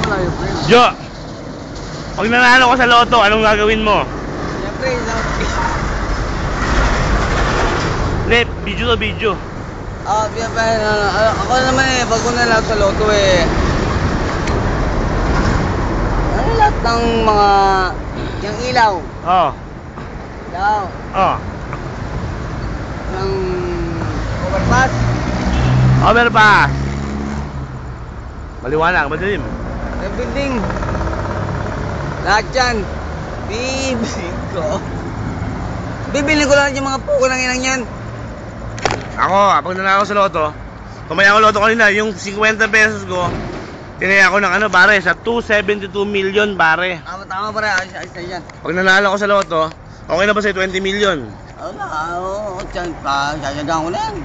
malayo, pre. Jo, pag nanalo ka sa loto, anong gagawin mo? Siyempre, Hindi, video to video. siyempre, ako naman eh, pag nanalo sa loto eh. Ano lahat ng mga, yung ilaw. Oh. Ilaw. Oh. Yung overpass. Overpass. Maliwanag, madilim. Yung building. Lahat yan. Bibili ko lang yung mga puko ng inang yan. Ako, pag nanalo sa loto, tumaya ako loto kanina, yung 50 pesos ko, tinaya ko ng ano, pare, sa 272 million, pare. Tama pare, ayos na yan. Pag nanalo ko sa loto, okay na ba sa'yo 20 million? Oo, dyan pa, sasagang ko na yan.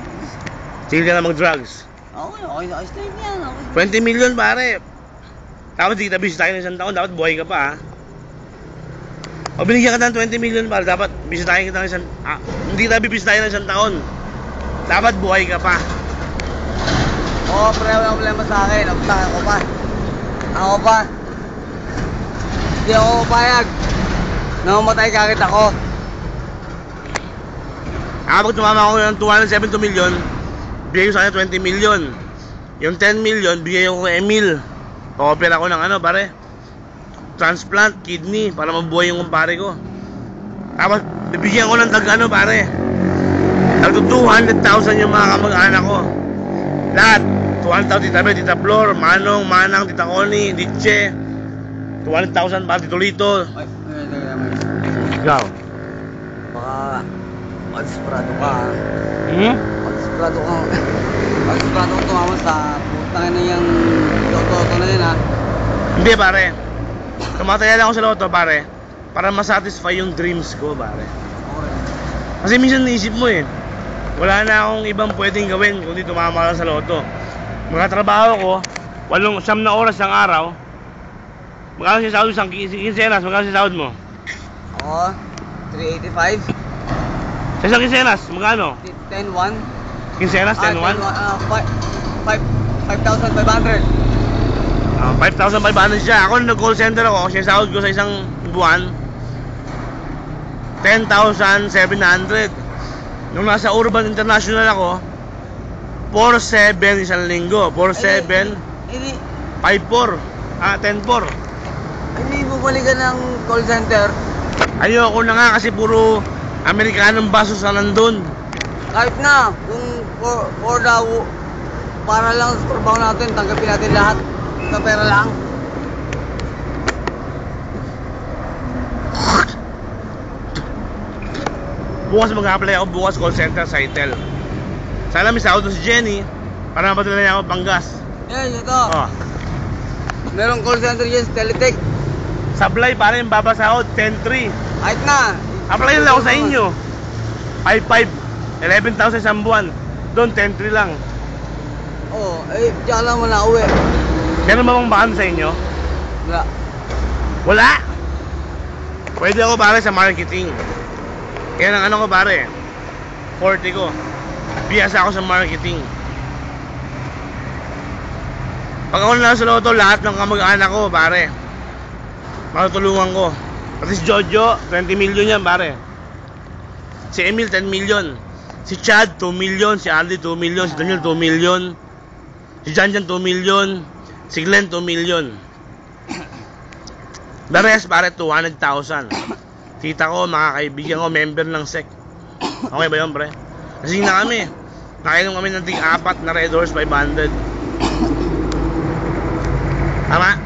Sige ka na mag-drugs. Okay, ayos na yan. Okay. 20 million, pare. Tapos di kita busy tayo ng isang taon, dapat buhay ka pa, ha? O binigyan ka ng 20 million, pare, dapat busy tayo ng isang... hindi tayo busy tayo ng isang taon. Dapat buhay ka pa. Oo, pre, walang problema sa akin. Ako pa. Hindi ako payag. Namamatay kakit ako. Pag tumama ako ng 272 million, bigay ko sa kanya 20 million. Yung 10 million, bigay ko kay Emil. Pa-opera ko ng ano, pare, transplant, kidney, para mabuhay yung kumpare ko. Tapos, bibigyan ko ng tag-ano, pare, tag 200,000 yung mga kamag-anak ko. Lahat. 200,000 Tita Bel, Tita Flor, Manong, Manang, Tita Connie, Ditche. 200,000 para Tito Lito. Ikaw. Baka magsprado ka. Magsprado kang tumama sa putang na yung loto na yun, ha. Hindi, pare. Tumataya lang ako sa loto, pare, para masatisfy yung dreams ko, pare. Okay. Kasi minsan naisip mo eh, wala na akong ibang pwedeng gawin kundi tumama lang sa loto. Mga trabaho ko, 8 na oras ng araw. Magkano sinasahod mo isang kinsenas? Magkano sinasahod mo? Ako, 385. Sa isang kinsenas, magkano? 10-1. Kinsenas, 10-1? 5,500. 5,500 siya. Ako nung nag-call center ako, sinasahod ko sa isang buwan 10,700. Nung nasa Urban International ako, 4,700 isang linggo. 4,700, 5,400, 10,400. Hindi mo balikan ng call center. Ayoko na nga kasi puro Amerikanong basos na nandun. Kahit na, kung for the para lang sa trabaho natin, tanggapin natin lahat. Sa pera lang. Bukas mag-apply ako bukas call center sa Itel. Sana may sahod si Jenny para mapadala niya ako panggas. Yes, ito. Merong call center dyan sa Teletech. Sablay para yung babasahod 10,300. Kahit na. Apply lang ako sa inyo. 5,500, 11,000 isang buwan. Doon 10,300 lang. Oo, tsaka lang mo na uwi. Meron ba bang bakan sa inyo? Wala. Wala? Pwede ako pare sa marketing. Kaya ang ano ko pare, 40 ko. Biyasa ako sa marketing. Pag ako na sa loto, lahat ng kamag-anak ko pare, matutulungan ko. Pati si Jojo, 20 million yan pare. Si Emil, 10 million. Si Chad, 2 million. Si Andy, 2 million. Si Daniel, 2 million. Si Janjan, 2 million. Si Glenn, 2 million. The rest pare, 200,000. Kita ko, mga kaibigan ko, member ng SEC. Okay ba yun, pre? Kasi na kami. Nakainom kami ng tig-4 na Red Horse 500. Tama?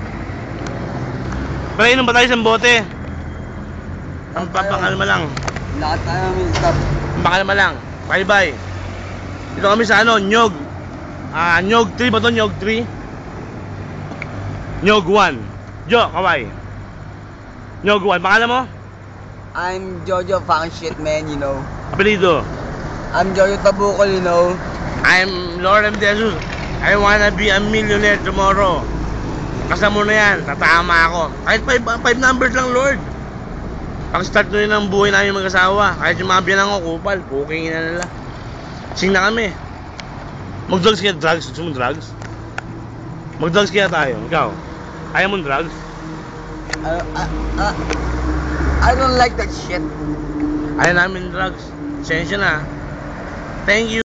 Pre, inom ba tayo sa bote? Ang papakalma lang. Lahat tayo namin stop. Papakalma lang. Bye-bye. Dito kami sa ano, Nyog. Nyog 3 ba ito? Nyog 3? Nyog 1. Jo, kaway. Nyog 1. Pangalan mo? I'm Jojo Fang Shit, man, you know. Apelido? I'm Jojo Tabukol, you know. I'm Lord M. Jesus. I wanna be a millionaire tomorrow. Kasama mo na yan. Tatama ako. Kahit 5 numbers lang, Lord. Pag-start nyo yun ang buhay namin mag-asawa. Kahit yung mga biyanang ko, kupal. Pukingin na nila. Sing na kami. Mag-drugs kaya drugs? Gusto mo drugs? Mag-drugs kaya tayo. Ikaw? Ayaw mong drugs? I don't like that shit. Ayaw namin drugs. Sensya na. Thank you.